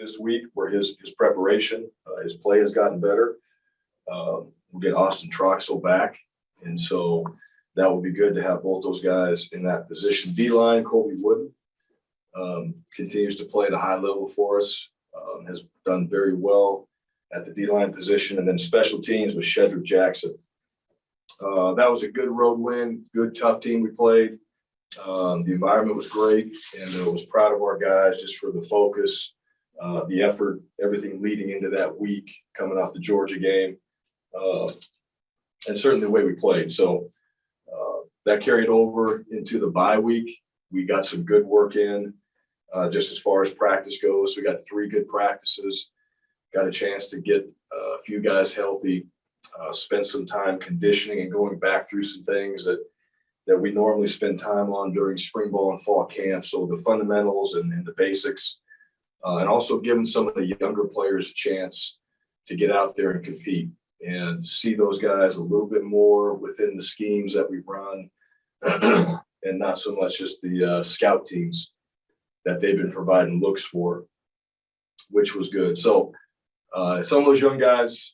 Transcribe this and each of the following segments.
this week where his preparation, his play has gotten better. We'll get Austin Troxel back. And so that will be good to have both those guys in that position. D-line, Colby Wooden continues to play at a high level for us, has done very well at the D-line position. And then special teams with Shedrick Jackson. That was a good road win, good, tough team we played. The environment was great, and I was proud of our guys just for the focus, the effort, everything leading into that week coming off the Georgia game, and certainly the way we played. So that carried over into the bye week. We got some good work in just as far as practice goes. We got 3 good practices, got a chance to get a few guys healthy, spend some time conditioning and going back through some things that we normally spend time on during spring ball and fall camp. So the fundamentals and the basics, and also giving some of the younger players a chance to get out there and compete and see those guys a little bit more within the schemes that we run and not so much just the scout teams that they've been providing looks for, which was good. So some of those young guys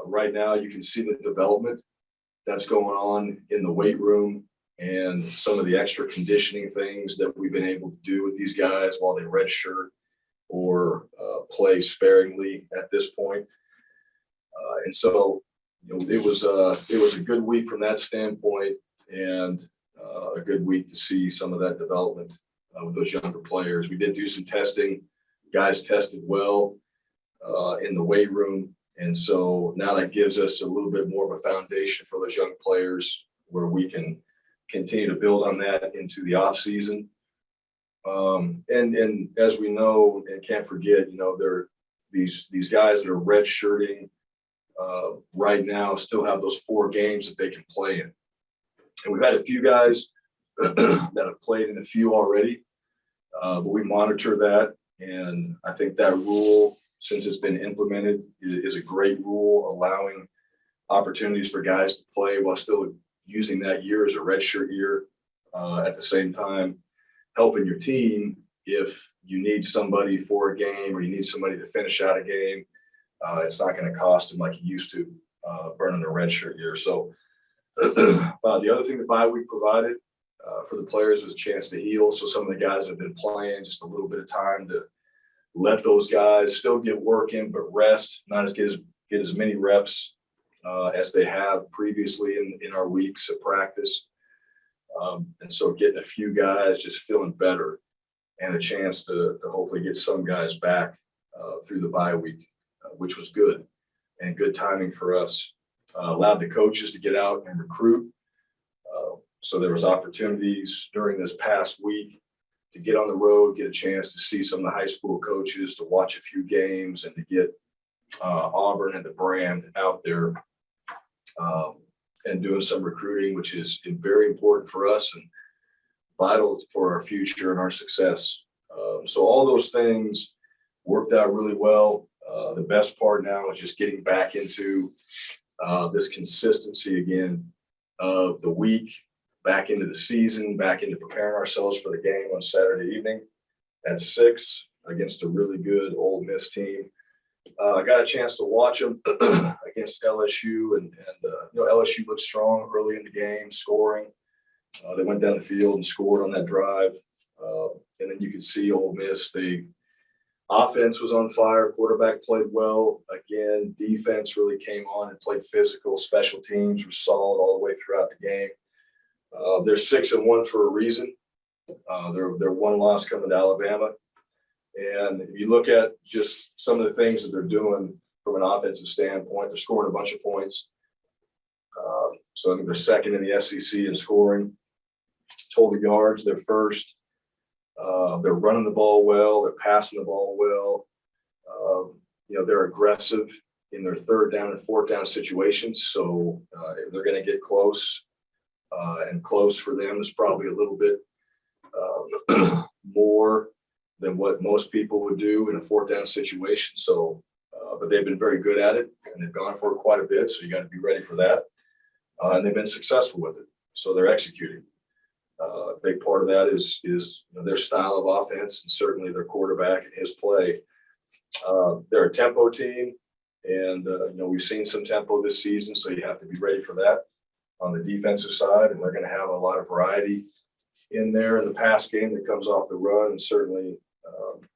right now, you can see the development that's going on in the weight room and some of the extra conditioning things that we've been able to do with these guys while they redshirt or play sparingly at this point. And so, it was a good week from that standpoint, and a good week to see some of that development with those younger players. We did do some testing. Guys tested well in the weight room. And so now that gives us a little bit more of a foundation for those young players where we can continue to build on that into the off season. And as we know and can't forget, they're these guys that are redshirting right now still have those 4 games that they can play in. And we've had a few guys that have played in a few already, but we monitor that. And I think that rule, since it's been implemented, is a great rule, allowing opportunities for guys to play while still using that year as a redshirt year. At the same time, helping your team if you need somebody for a game or you need somebody to finish out a game. It's not going to cost them like it used to burning their redshirt year. So the other thing the bye week provided for the players was a chance to heal. So some of the guys have been playing just a little bit of time to let those guys still get work in, but rest, not as get as many reps as they have previously in our weeks of practice. And so getting a few guys just feeling better and a chance to hopefully get some guys back through the bye week, which was good and good timing for us. Allowed the coaches to get out and recruit. So there was opportunities during this past week to get on the road, get a chance to see some of the high school coaches, to watch a few games, and to get Auburn and the brand out there and doing some recruiting, which is very important for us and vital for our future and our success. So all those things worked out really well. The best part now is just getting back into this consistency again of the week, back into the season, back into preparing ourselves for the game on Saturday evening at 6 against a really good Ole Miss team. I got a chance to watch them against LSU, and LSU looked strong early in the game, scoring. They went down the field and scored on that drive. And then you could see Ole Miss, the offense was on fire, quarterback played well. Again, defense really came on and played physical. Special teams were solid all the way throughout the game. They're 6-1 for a reason. They're one loss coming to Alabama. And if you look at just some of the things that they're doing from an offensive standpoint, they're scoring a bunch of points. So I think they're second in the SEC in scoring. Total yards, they're first. They're running the ball well. They're passing the ball well. They're aggressive in their 3rd down and 4th down situations. So they're going to get close. And close for them is probably a little bit more than what most people would do in a 4th down situation. So, but they've been very good at it, and they've gone for it quite a bit. So you got to be ready for that. And they've been successful with it. So they're executing. A big part of that is their style of offense, and certainly their quarterback and his play. They're a tempo team, and we've seen some tempo this season, so you have to be ready for that on the defensive side. And they're going to have a lot of variety in there in the pass game that comes off the run, and certainly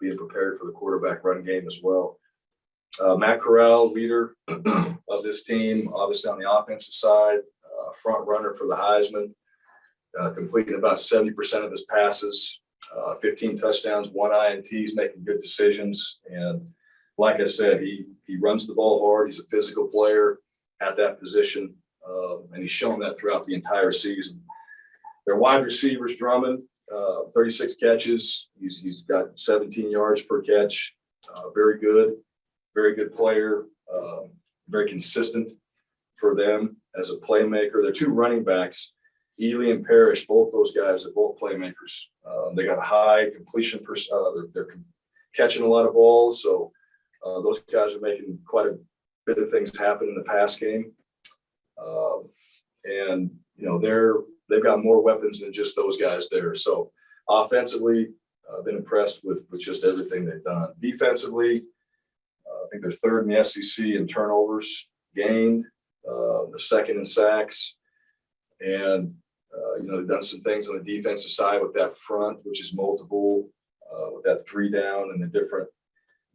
being prepared for the quarterback run game as well. Matt Corral, leader of this team, obviously on the offensive side, front runner for the Heisman, completing about 70% of his passes, 15 touchdowns, 1 INT. He's making good decisions. And like I said, he runs the ball hard. He's a physical player at that position, and he's shown that throughout the entire season. Their wide receivers, Drummond, 36 catches. He's got 17 yards per catch. Very good player, very consistent for them as a playmaker. Their 2 running backs, Ely and Parrish, both those guys are both playmakers. They got a high completion they're catching a lot of balls, so those guys are making quite a bit of things happen in the pass game. And they've got more weapons than just those guys there. So offensively, I've been impressed with just everything they've done. Defensively, I think they're 3rd in the SEC in turnovers gained. They're 2nd in sacks. And, they've done some things on the defensive side with that front, which is multiple, with that 3 down and the different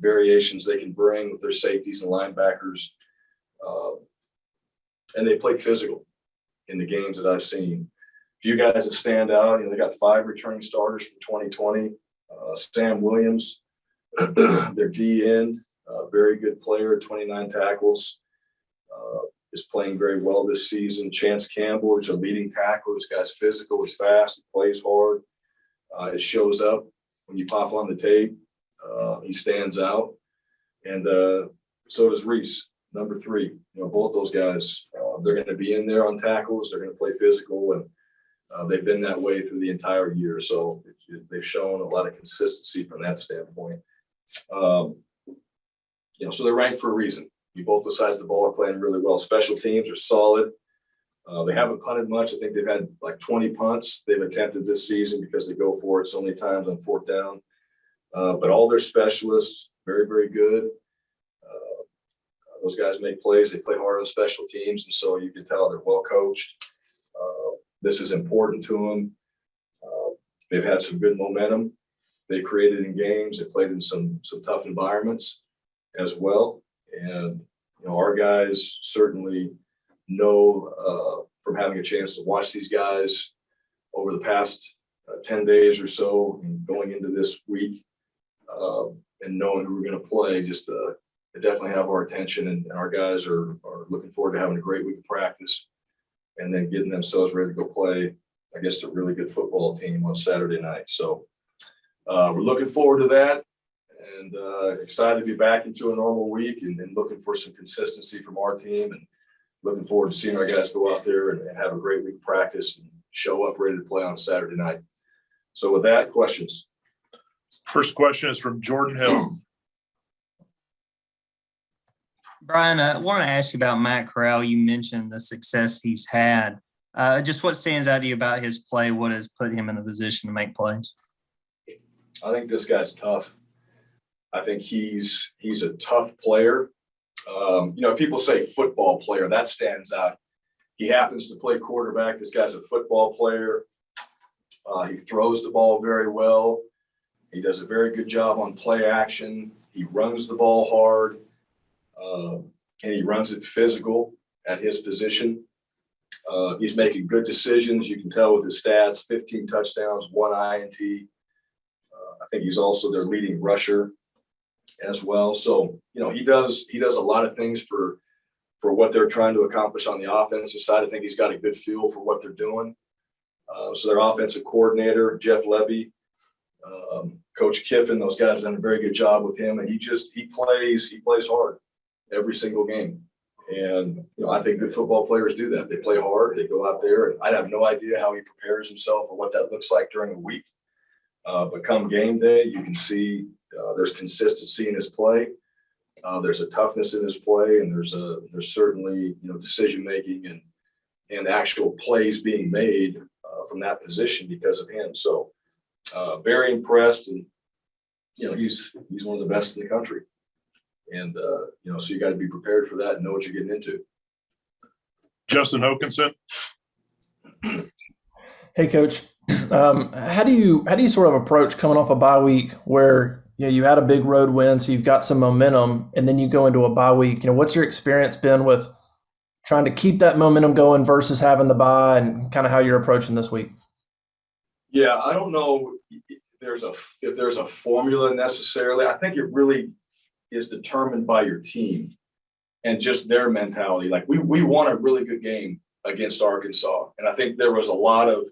variations they can bring with their safeties and linebackers. And they played physical in the games that I've seen. A few guys that stand out, they got 5 returning starters from 2020. Sam Williams, their D end, very good player, 29 tackles, is playing very well this season. Chance Campbell is a leading tackler. This guy's physical, he's fast, he plays hard. It shows up when you pop on the tape. He stands out. And so does Reese, number 3. Both those guys, they're going to be in there on tackles. They're going to play physical, and they've been that way through the entire year. So they've shown a lot of consistency from that standpoint. So they're ranked for a reason. Both sides of the ball are playing really well. Special teams are solid. They haven't punted much. I think they've had like 20 punts they've attempted this season because they go for it so many times on 4th down. But all their specialists, very, very good. Those guys make plays. They play hard on special teams, and so you can tell they're well coached. This is important to them. They've had some good momentum. They created in games. They played in some tough environments as well. And our guys certainly know from having a chance to watch these guys over the past 10 days or so, and going into this week, and knowing who we're going to play, just they definitely have our attention, and our guys are looking forward to having a great week of practice and then getting themselves ready to go play against a really good football team on Saturday night. So we're looking forward to that, and excited to be back into a normal week, and looking for some consistency from our team, and looking forward to seeing our guys go out there and have a great week of practice and show up ready to play on Saturday night. So with that, questions? First question is from Jordan Hill. Bryan, I want to ask you about Matt Corral. You mentioned the success he's had. Just what stands out to you about his play? What has put him in the position to make plays? I think this guy's tough. I think he's a tough player. People say football player. That stands out. He happens to play quarterback. This guy's a football player. He throws the ball very well. He does a very good job on play action. He runs the ball hard, and he runs it physical at his position. He's making good decisions. You can tell with his stats, 15 touchdowns, 1 INT. I think he's also their leading rusher as well. So, he does a lot of things for what they're trying to accomplish on the offensive side. I think he's got a good feel for what they're doing. So their offensive coordinator, Jeff Levy, Coach Kiffin, those guys have done a very good job with him, and he plays hard every single game. And I think good football players do that. They play hard. They go out there, and I have no idea how he prepares himself or what that looks like during the week. But come game day, you can see there's consistency in his play. There's a toughness in his play, and there's certainly decision making and actual plays being made from that position because of him. So very impressed, and he's one of the best in the country. And, so you got to be prepared for that and know what you're getting into. Justin Hokanson. Hey, Coach. How do you sort of approach coming off a bye week where you had a big road win, so you've got some momentum, and then you go into a bye week? What's your experience been with trying to keep that momentum going versus having the bye, and kind of how you're approaching this week? Yeah, I don't know if there's a formula necessarily. I think it really is determined by your team and just their mentality. Like we won a really good game against Arkansas, and I think there was a lot of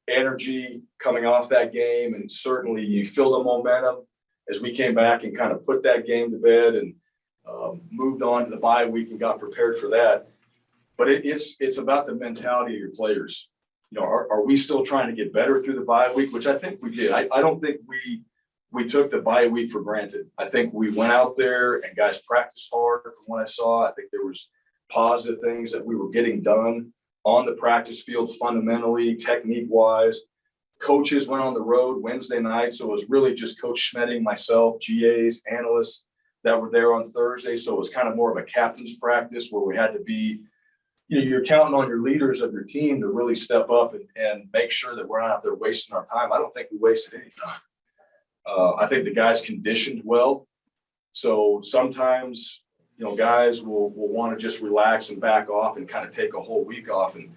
energy coming off that game, and certainly you feel the momentum as we came back and kind of put that game to bed and moved on to the bye week and got prepared for that. But it's about the mentality of your players. Are we still trying to get better through the bye week, which I think we did. I don't think we took the bye week for granted. I think we went out there and guys practiced hard from what I saw. I think there was positive things that we were getting done on the practice field, fundamentally, technique-wise. Coaches went on the road Wednesday night, so it was really just Coach Schmedding, myself, GAs, analysts that were there on Thursday. So it was kind of more of a captain's practice where we had to be, you're counting on your leaders of your team to really step up and make sure that we're not out there wasting our time. I don't think we wasted any time. I think the guys conditioned well. So sometimes, guys will want to just relax and back off and kind of take a whole week off. And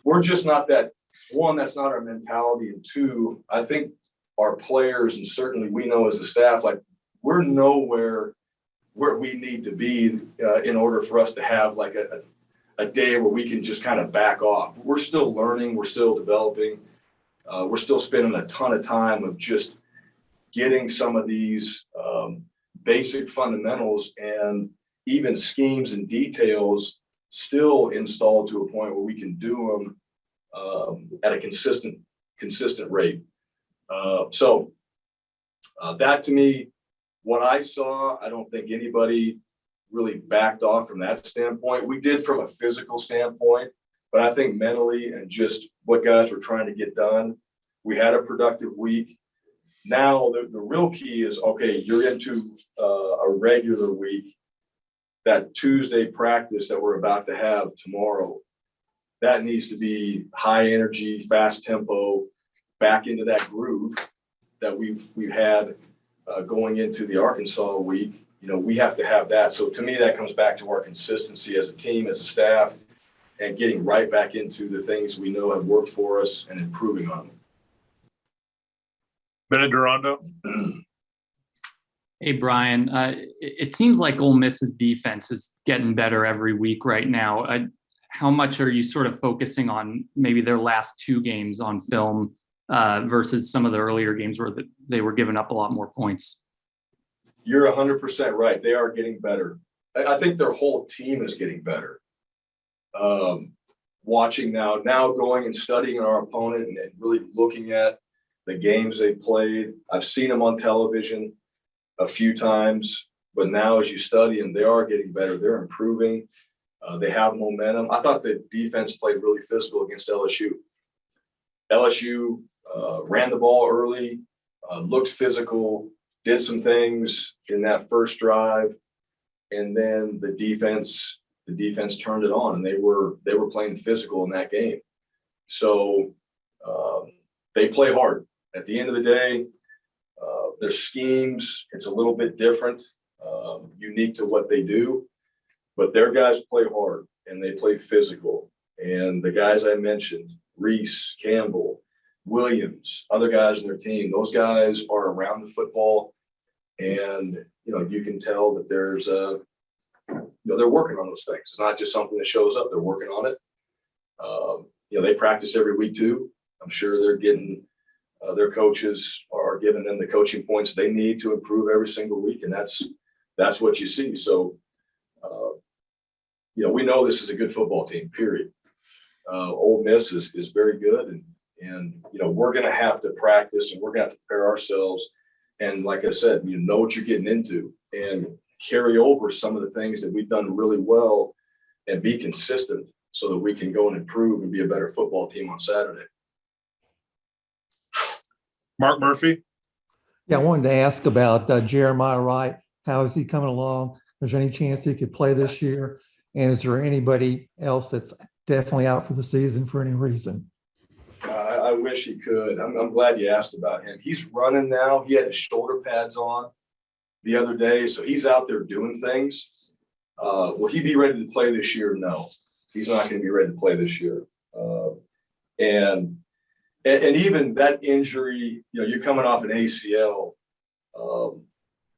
we're just not that. One, that's not our mentality. And two, I think our players, and certainly we know as a staff, like we're nowhere where we need to be in order for us to have like a day where we can just kind of back off. We're still learning. We're still developing. We're still spending a ton of time of just getting some of these basic fundamentals and even schemes and details still installed to a point where we can do them at a consistent rate. So that to me, what I saw, I don't think anybody really backed off from that standpoint. We did from a physical standpoint, but I think mentally and just what guys were trying to get done, we had a productive week. Now the real key is, okay, you're into a regular week. That Tuesday practice that we're about to have tomorrow, that needs to be high energy, fast tempo, back into that groove that we've had going into the Arkansas week. We have to have that. So to me, that comes back to our consistency as a team, as a staff, and getting right back into the things we know have worked for us and improving on them. Bennett Durando. Hey, Bryan. It seems like Ole Miss's defense is getting better every week right now. How much are you sort of focusing on maybe their last two games on film versus some of the earlier games where they were giving up a lot more points? You're 100% right. They are getting better. I think their whole team is getting better. Watching now going and studying our opponent and really looking at the games they played. I've seen them on television a few times, but now as you study them, they are getting better. They're improving. They have momentum. I thought the defense played really physical against LSU. LSU ran the ball early, looked physical, did some things in that first drive, and then the defense turned it on, and they were playing physical in that game. So they play hard. At the end of the day, their schemes, it's a little bit different, unique to what they do, but their guys play hard and they play physical. And the guys I mentioned, Reese, Campbell, Williams, other guys in their team, those guys are around the football, and you can tell that there's they're working on those things. It's not just something that shows up; they're working on it. They practice every week too. I'm sure they're getting their coaches are giving them the coaching points they need to improve every single week, and that's what you see. So, we know this is a good football team. Period. Ole Miss is very good, and we're going to have to practice and we're going to have to prepare ourselves. And like I said, know what you're getting into and carry over some of the things that we've done really well and be consistent so that we can go and improve and be a better football team on Saturday. Mark Murphy. Yeah, I wanted to ask about Jeremiah Wright. How is he coming along? Is there any chance he could play this year? And is there anybody else that's definitely out for the season for any reason? I wish he could. I'm glad you asked about him. He's running now. He had his shoulder pads on the other day, so he's out there doing things. Will he be ready to play this year? No, he's not going to be ready to play this year. And even that injury, you're coming off an ACL.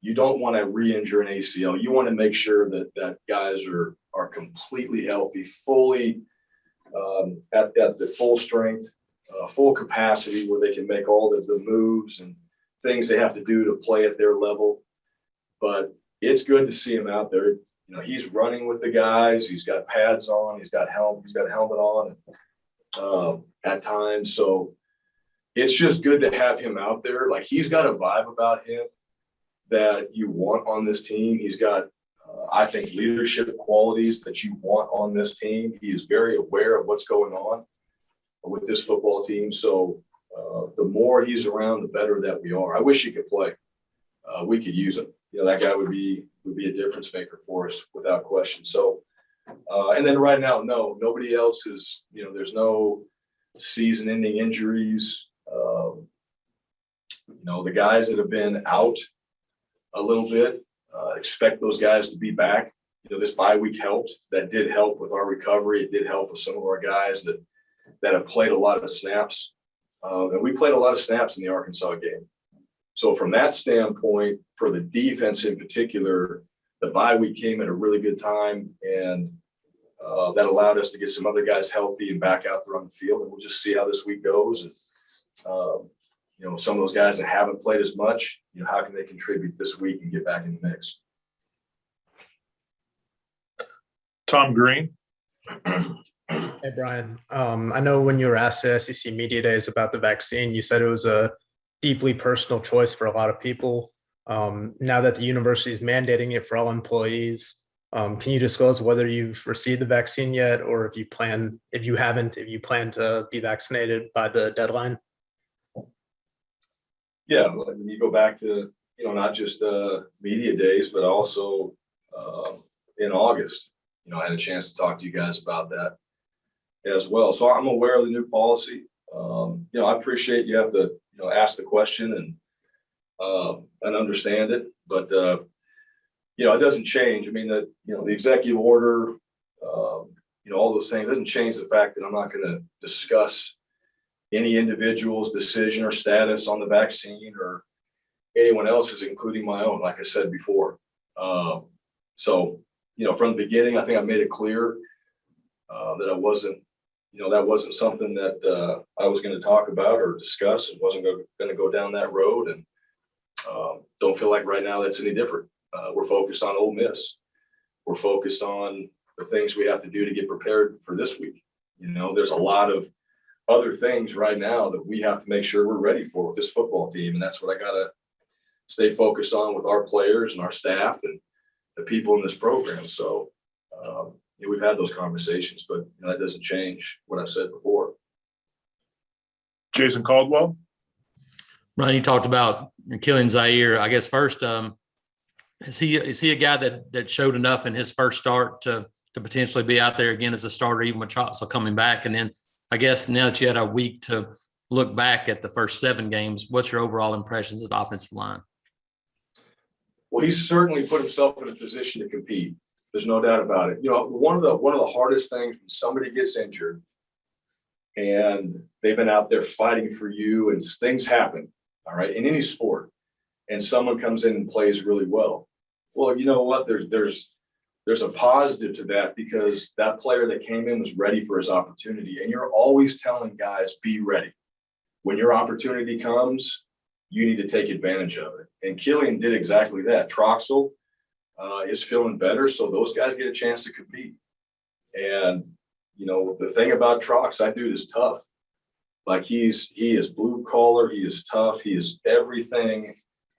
You don't want to re-injure an ACL. You want to make sure that guys are completely healthy, fully at the full strength, full capacity, where they can make all the moves and things they have to do to play at their level. But it's good to see him out there. He's running with the guys. He's got pads on. He's got helmet on at times. So it's just good to have him out there. Like, he's got a vibe about him that you want on this team. He's got, I think, leadership qualities that you want on this team. He is very aware of what's going on with this football team. So the more he's around, the better that we are. I wish he could play. We could use him. That guy would be a difference maker for us without question. So, and then right now, no, nobody else is, there's no season-ending injuries. The guys that have been out a little bit, expect those guys to be back. This bye week helped. That did help with our recovery. It did help with some of our guys that have played a lot of snaps. And we played a lot of snaps in the Arkansas game. So from that standpoint, for the defense in particular, the bye week came at a really good time, and that allowed us to get some other guys healthy and back out there on the field. And we'll just see how this week goes. And some of those guys that haven't played as much, how can they contribute this week and get back in the mix? Tom Green. Hey, Brian. I know when you were asked at SEC Media Days about the vaccine, you said it was a deeply personal choice for a lot of people. Now that the university is mandating it for all employees, can you disclose whether you've received the vaccine yet, or if you plan to be vaccinated by the deadline? Yeah, when you go back to, not just media days, but also in August, I had a chance to talk to you guys about that as well. So I'm aware of the new policy. I appreciate you have to, ask the question and understand it, but it doesn't change. I mean, the executive order, all those things doesn't change the fact that I'm not going to discuss any individual's decision or status on the vaccine or anyone else's, including my own, like I said before. So, from the beginning, I think I made it clear that that wasn't something that I was going to talk about or discuss. It wasn't going to go down that road, and don't feel like right now that's any different. We're focused on Ole Miss. We're focused on the things we have to do to get prepared for this week. There's a lot of other things right now that we have to make sure we're ready for with this football team. And that's what I got to stay focused on with our players and our staff and the people in this program. So, we've had those conversations, but that doesn't change what I've said before. Jason Caldwell. Ryan, you talked about killing Zaire. I guess first, is he a guy that showed enough in his first start to potentially be out there again as a starter, even with Troxel coming back? And then I guess now that you had a week to look back at the first 7 games, what's your overall impressions of the offensive line? Well, he's certainly put himself in a position to compete. There's no doubt about it. One of the hardest things when somebody gets injured and they've been out there fighting for you and things happen, all right, in any sport, and someone comes in and plays really well. Well, you know what? There's a positive to that, because that player that came in was ready for his opportunity. And you're always telling guys, be ready. When your opportunity comes, you need to take advantage of it. And Killian did exactly that. Troxel is feeling better, so those guys get a chance to compete. And, the thing about Trox, that dude is tough. Like, he is blue collar, he is tough, he is everything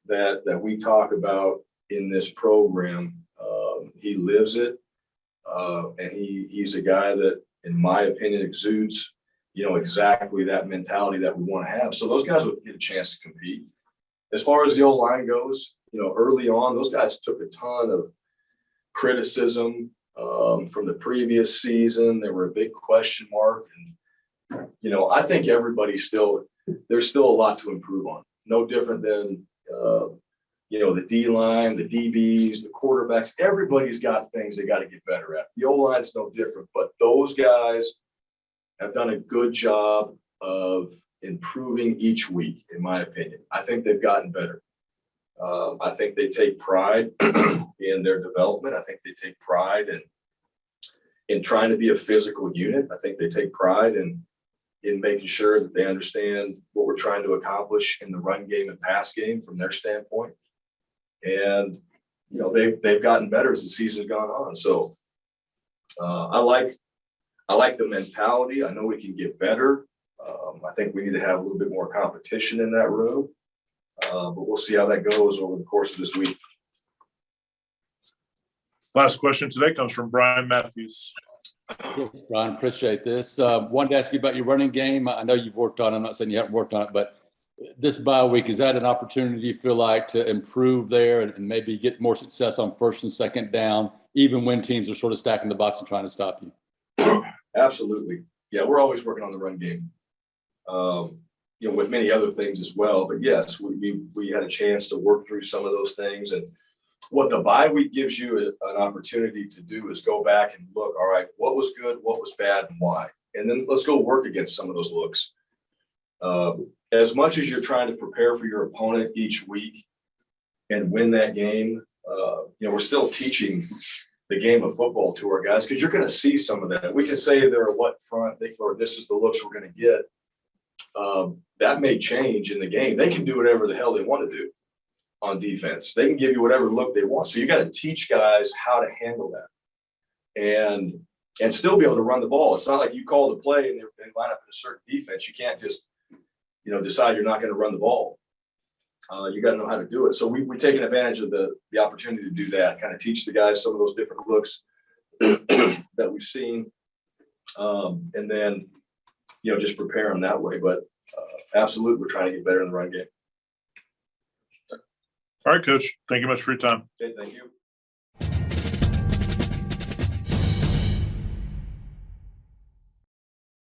that we talk about in this program. He lives it, and he's a guy that, in my opinion, exudes, exactly that mentality that we want to have. So those guys will get a chance to compete. As far as the old line goes, early on, those guys took a ton of criticism from the previous season. They were a big question mark. And, I think there's still a lot to improve on. No different than, the D line, the DBs, the quarterbacks. Everybody's got things they got to get better at. The O line's no different, but those guys have done a good job of improving each week, in my opinion. I think they've gotten better. I think they take pride in their development. I think they take pride in trying to be a physical unit. I think they take pride in making sure that they understand what we're trying to accomplish in the run game and pass game from their standpoint. And they've gotten better as the season's gone on. So I like the mentality. I know we can get better. I think we need to have a little bit more competition in that room. But we'll see how that goes over the course of this week. Last question today comes from Brian Matthews. Yes, Brian, appreciate this. Wanted to ask you about your running game. I know you've worked on it. I'm not saying you haven't worked on it, but this bye week, is that an opportunity you feel like to improve there and maybe get more success on first and second down, even when teams are sort of stacking the box and trying to stop you? Absolutely. Yeah, we're always working on the run game. With many other things as well. But yes, we had a chance to work through some of those things. And what the bye week gives you an opportunity to do is go back and look, all right, what was good, what was bad, and why? And then let's go work against some of those looks. As much as you're trying to prepare for your opponent each week and win that game, we're still teaching the game of football to our guys because you're going to see some of that. We can say they're what front, or this is the looks we're going to get. That may change in the game. They can do whatever the hell they want to do on defense. They can give you whatever look they want. So you got to teach guys how to handle that and still be able to run the ball. It's not like you call the play and they line up in a certain defense. You can't just, decide you're not going to run the ball. You got to know how to do it. So we've taken advantage of the opportunity to do that, kind of teach the guys some of those different looks that we've seen. And then, just prepare them that way. But absolutely, we're trying to get better in the run game. All right, Coach. Thank you much for your time. Okay, thank you.